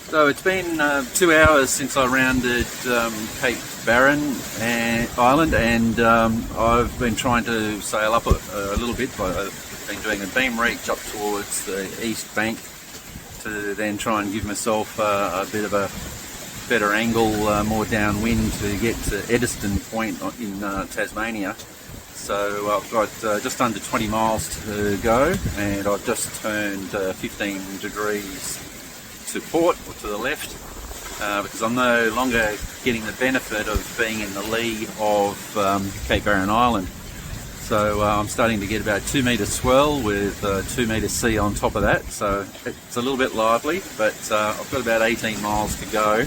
So it's been 2 hours since I rounded Cape Barren Island, and I've been trying to sail up a little bit. I've been doing a beam reach up towards the east bank to then try and give myself a bit of a better angle, more downwind, to get to Eddystone Point in Tasmania. So I've got just under 20 miles to go, and I've just turned 15 degrees to port, or to the left, because I'm no longer getting the benefit of being in the lee of Cape Barren Island. So I'm starting to get about 2 metre swell with 2 metre sea on top of that, so it's a little bit lively, but I've got about 18 miles to go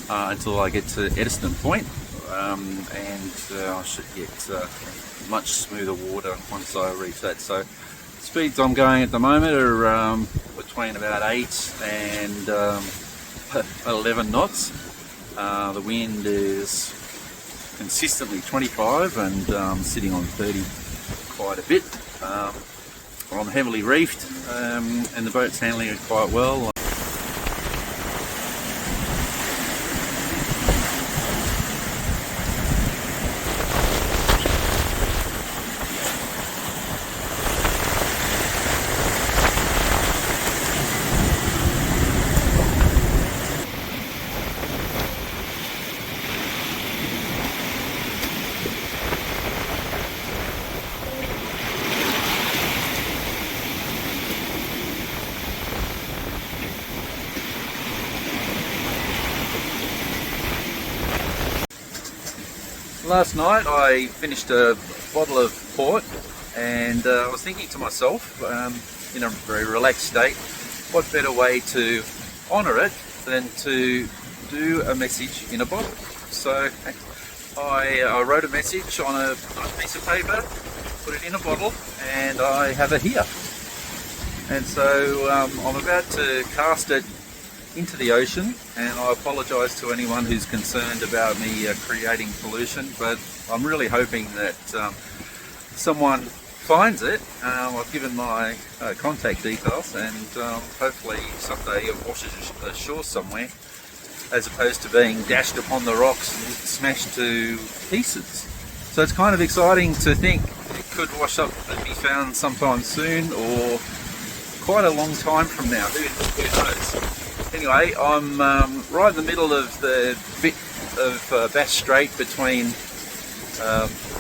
until I get to Eddystone Point, and I should get much smoother water once I reach that. So speeds I'm going at the moment are between about 8 and 11 knots. The wind is consistently 25 and sitting on 30 quite a bit. I'm heavily reefed, and the boat's handling it quite well. Last night I finished a bottle of port, and I was thinking to myself, in a very relaxed state, what better way to honour it than to do a message in a bottle. So I wrote a message on a piece of paper, put it in a bottle, and I have it here. And so I'm about to cast it into the ocean, and I apologise to anyone who's concerned about me creating pollution, but I'm really hoping that someone finds it. I've given my contact details, and hopefully someday it washes ashore somewhere, as opposed to being dashed upon the rocks and smashed to pieces. So it's kind of exciting to think it could wash up and be found sometime soon, or quite a long time from now, who knows. Anyway, I'm right in the middle of the bit of Bass Strait between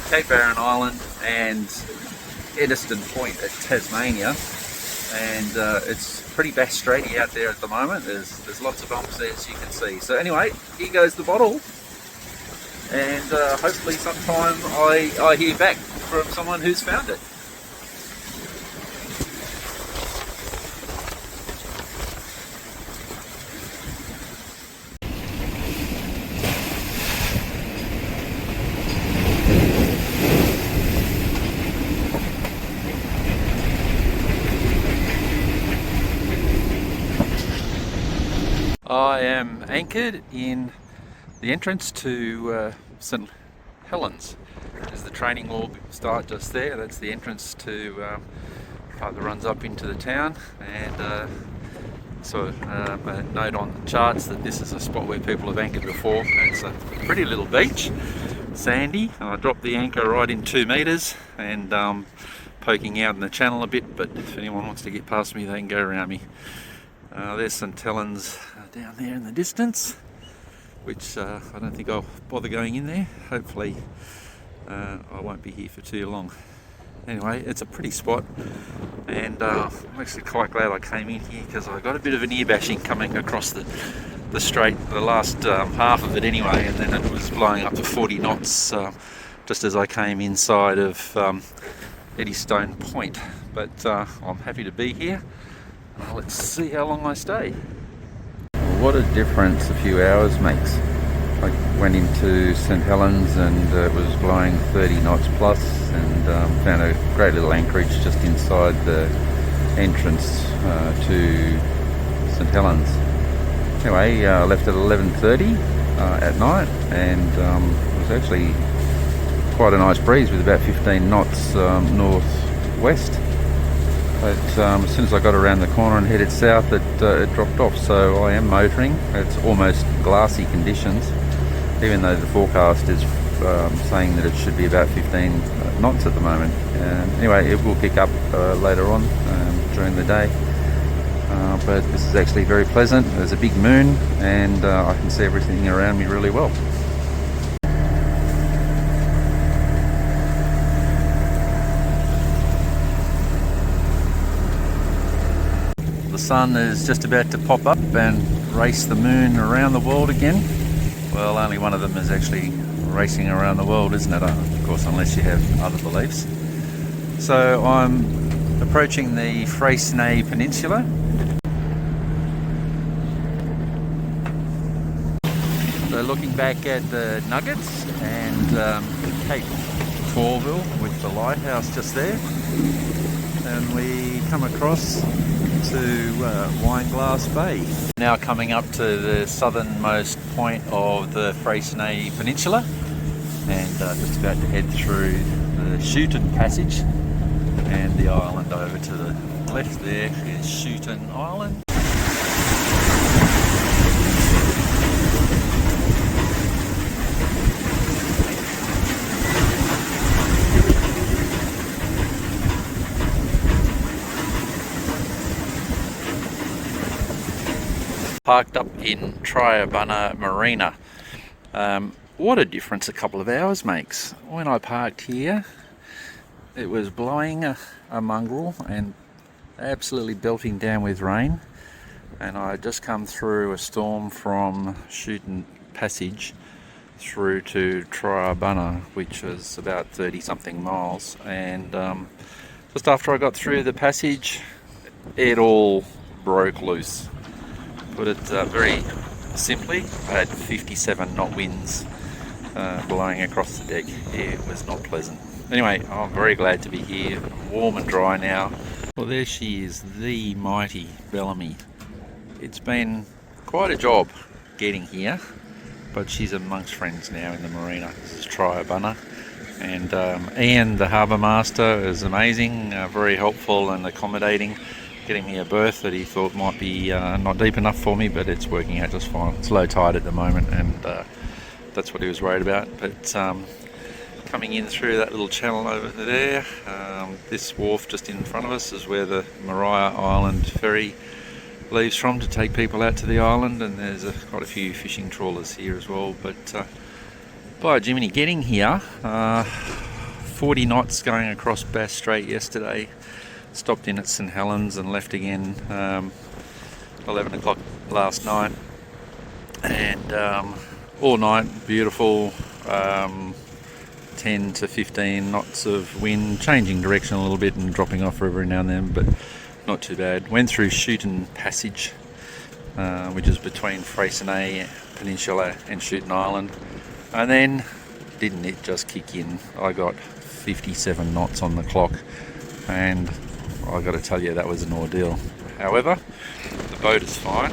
Cape Barren Island and Eddystone Point at Tasmania, and it's pretty Bass Straity out there at the moment. There's lots of bumps there, as you can see. So anyway, here goes the bottle, and hopefully sometime I hear back from someone who's found it. I am anchored in the entrance to St Hellens. As the training will start just there. That's the entrance to part that runs up into the town, and so a note on the charts that this is a spot where people have anchored before. It's a pretty little beach, sandy. I dropped the anchor right in 2 metres, and poking out in the channel a bit, but if anyone wants to get past me, they can go around me. There's St Hellens down there in the distance, which I don't think I'll bother going in there. Hopefully I won't be here for too long. Anyway, it's a pretty spot, and I'm actually quite glad I came in here, because I got a bit of an ear bashing coming across the strait, the last half of it anyway, and then it was blowing up to 40 knots just as I came inside of Eddystone Point. But I'm happy to be here. Let's see how long I stay. What a difference a few hours makes. I went into St Hellens, and it was blowing 30 knots plus, and found a great little anchorage just inside the entrance to St Helens. Anyway, I left at 11:30 at night, and it was actually quite a nice breeze with about 15 knots northwest. but as soon as I got around the corner and headed south, it dropped off. So I am motoring. It's almost glassy conditions, even though the forecast is saying that it should be about 15 knots at the moment. Anyway, it will pick up later on during the day. But this is actually very pleasant. There's a big moon and I can see everything around me really well. The sun is just about to pop up and race the moon around the world again. Well, only one of them is actually racing around the world, isn't it? Of course, unless you have other beliefs. So I'm approaching the Freycinet Peninsula. So looking back at the Nuggets and Cape Corville with the lighthouse just there, and we come across to Wineglass Bay. Now coming up to the southernmost point of the Freycinet Peninsula, and just about to head through the Schouten passage, and the island over to the left there is Schouten Island. Parked up in Triabunna Marina. What a difference a couple of hours makes. When I parked here, it was blowing a mongrel and absolutely belting down with rain, and I had just come through a storm from Schouten Passage through to Triabunna, which is about 30 something miles, and just after I got through the passage, it all broke loose. Put it very simply, I had 57 knot winds blowing across the deck. It was not pleasant. Anyway, I'm very glad to be here, warm and dry now. Well, there she is, the mighty Bellamy. It's been quite a job getting here, but she's amongst friends now in the marina. This is Triabunna, and Ian, the harbour master, is amazing, very helpful and accommodating, getting me a berth that he thought might be not deep enough for me, but it's working out just fine. It's low tide at the moment, and that's what he was worried about. But coming in through that little channel over there, this wharf just in front of us is where the Maria Island ferry leaves from to take people out to the island, and there's quite a few fishing trawlers here as well. But by Jiminy, getting here, 40 knots going across Bass Strait yesterday. Stopped in at St Hellens and left again 11 o'clock last night, and all night beautiful, 10 to 15 knots of wind, changing direction a little bit and dropping off every now and then, but not too bad. Went through Schouten Passage, which is between Freycinet Peninsula and Schouten Island, and then didn't it just kick in? I got 57 knots on the clock, and I got to tell you, that was an ordeal. However, the boat is fine.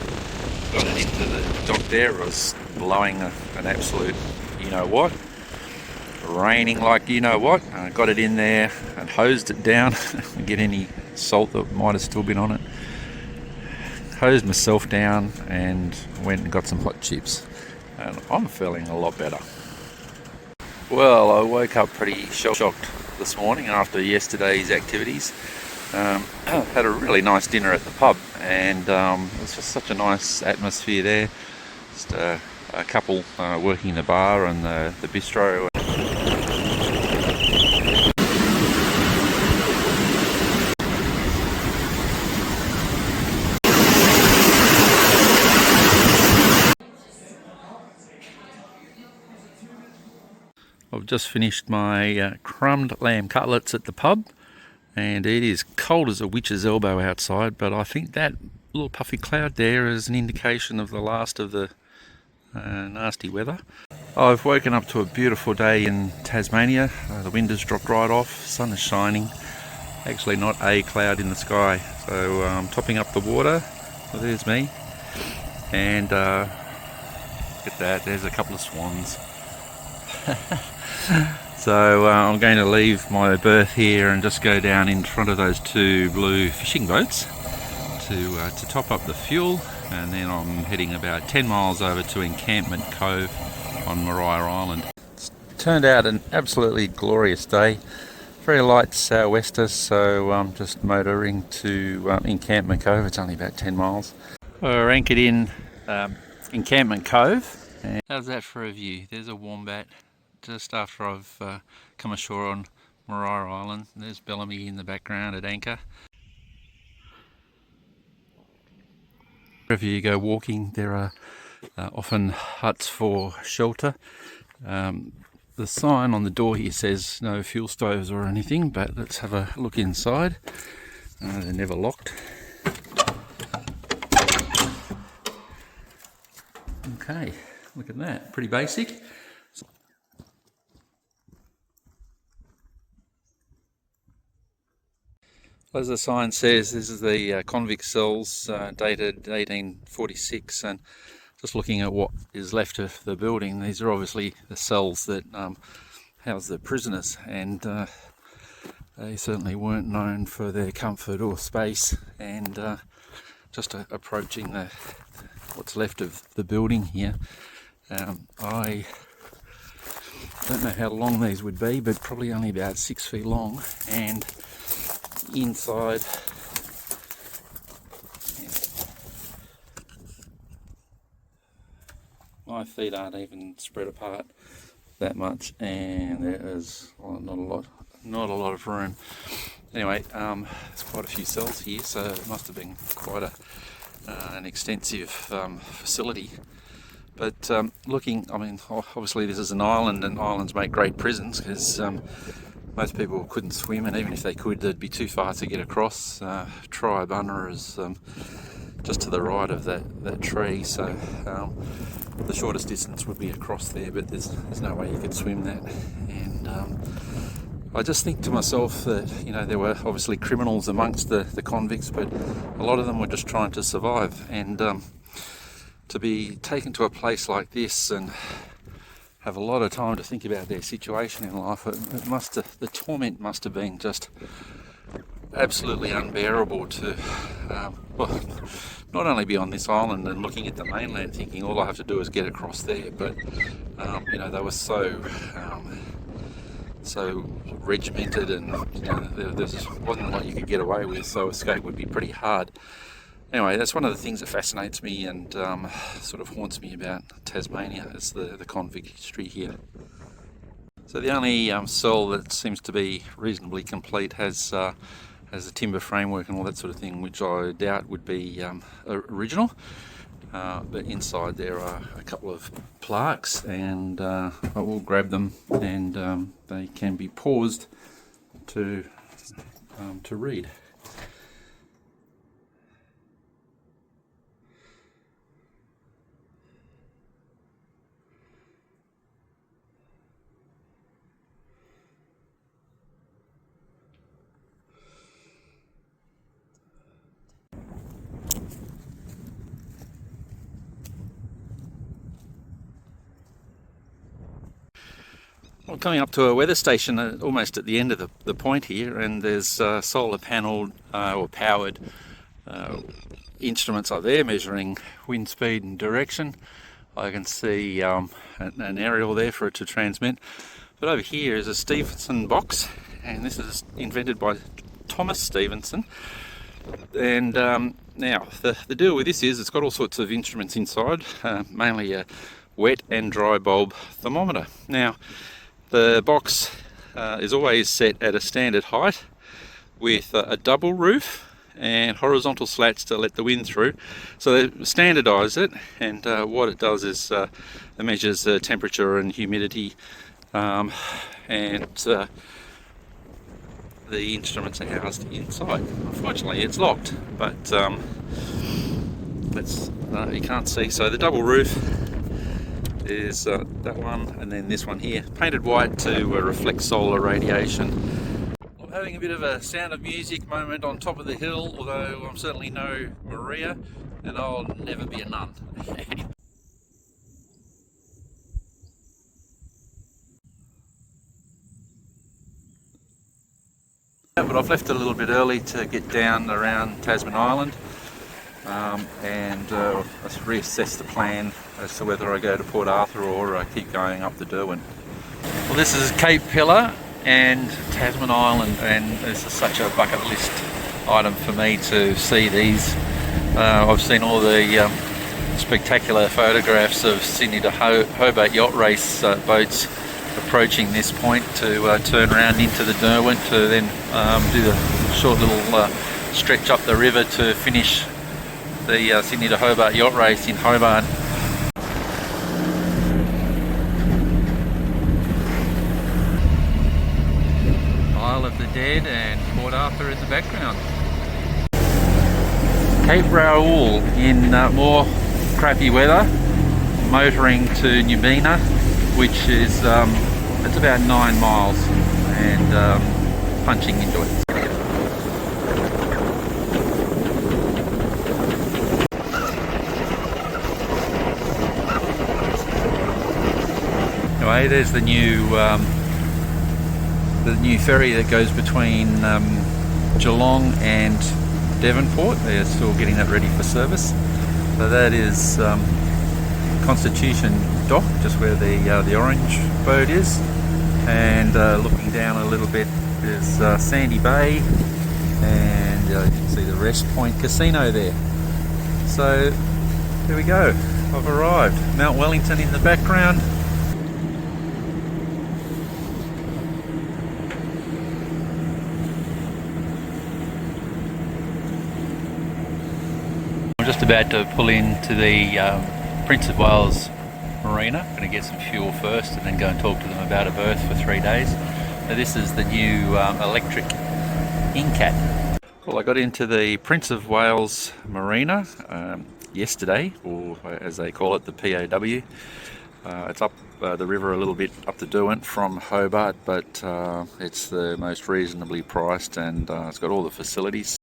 Got it into the dock there. It was blowing an absolute you know what, raining like you know what. Got it in there and hosed it down to get any salt that might have still been on it. Hosed myself down and went and got some hot chips, and I'm feeling a lot better. Well, I woke up pretty shocked this morning after yesterday's activities. Had a really nice dinner at the pub, and it was just such a nice atmosphere there. Just a couple working the bar and the bistro. I've just finished my crumbed lamb cutlets at the pub, and it is cold as a witch's elbow outside, but I think that little puffy cloud there is an indication of the last of the nasty weather. I've woken up to a beautiful day in Tasmania. The wind has dropped right off, sun is shining, actually not a cloud in the sky. So I'm topping up the water. Well, there's me, and look at that, there's a couple of swans. So I'm going to leave my berth here and just go down in front of those two blue fishing boats to top up the fuel, and then I'm heading about 10 miles over to Encampment Cove on Maria Island. It's turned out an absolutely glorious day. Very light sou'wester, so I'm just motoring to Encampment Cove. It's only about 10 miles. We're anchored in Encampment Cove. And how's that for a view? There's a wombat just after I've come ashore on Maria Island. There's Bellamy in the background at anchor. Wherever you go walking, there are often huts for shelter. The sign on the door here says no fuel stoves or anything, but let's have a look inside. They're never locked. Okay, look at that, pretty basic. As the sign says, this is the convict cells dated 1846, and just looking at what is left of the building, these are obviously the cells that house the prisoners, and they certainly weren't known for their comfort or space. And just approaching what's left of the building here, I don't know how long these would be, but probably only about 6 feet long, and inside my feet aren't even spread apart that much, and there is not a lot of room. Anyway, there's quite a few cells here, so it must have been quite an extensive facility. But looking, I mean, obviously this is an island, and islands make great prisons because most people couldn't swim, and even if they could, they'd be too far to get across. Triabunna is just to the right of that tree, so the shortest distance would be across there, but there's no way you could swim that. And I just think to myself that, you know, there were obviously criminals amongst the convicts, but a lot of them were just trying to survive, and to be taken to a place like this and have a lot of time to think about their situation in life, the torment must have been just absolutely unbearable to, well, not only be on this island and looking at the mainland thinking all I have to do is get across there, but you know, they were so regimented, and you know, there wasn't a lot you could get away with, so escape would be pretty hard. Anyway, that's one of the things that fascinates me and sort of haunts me about Tasmania, is the convict history here. So the only cell that seems to be reasonably complete has a timber framework and all that sort of thing, which I doubt would be original. But inside there are a couple of plaques, and I will grab them, and they can be paused to read. Well, coming up to a weather station almost at the end of the point here, and there's solar panelled or powered instruments up there measuring wind speed and direction. I can see an aerial there for it to transmit. But over here is a Stephenson box, and this is invented by Thomas Stephenson. And now the deal with this is it's got all sorts of instruments inside, mainly a wet and dry bulb thermometer. Now, the box is always set at a standard height with a double roof and horizontal slats to let the wind through. So they standardise it, and what it does is it measures the temperature and humidity, and the instruments are housed inside. Unfortunately it's locked, but you can't see. So the double roof is that one, and then this one here, painted white to reflect solar radiation. I'm having a bit of a Sound of Music moment on top of the hill, although I'm certainly no Maria, and I'll never be a nun. but I've left a little bit early to get down around Tasman Island and reassess the plan as to whether I go to Port Arthur or keep going up to Derwent. Well, this is Cape Pillar and Tasman Island, and this is such a bucket list item for me to see these. I've seen all the spectacular photographs of Sydney to Hobart yacht race boats approaching this point to turn around into the Derwent to then do the short little stretch up the river to finish the Sydney to Hobart yacht race in Hobart. Isle of the Dead and Port Arthur in the background. Cape Raoul in more crappy weather, motoring to Nubeena, which is it's about 9 miles, and punching into it. Anyway, there's the new ferry that goes between Geelong and Devonport. They're still getting that ready for service. So that is Constitution Dock, just where the orange boat is, and looking down a little bit is Sandy Bay, and you can see the Rest Point Casino there. So there we go, I've arrived. Mount Wellington in the background. I'm just about to pull into the Prince of Wales Marina. I'm going to get some fuel first and then go and talk to them about a berth for 3 days. Now, this is the new electric Incat. Well, I got into the Prince of Wales Marina yesterday, or as they call it, the PAW. It's up the river a little bit up the Derwent from Hobart, but it's the most reasonably priced, and it's got all the facilities.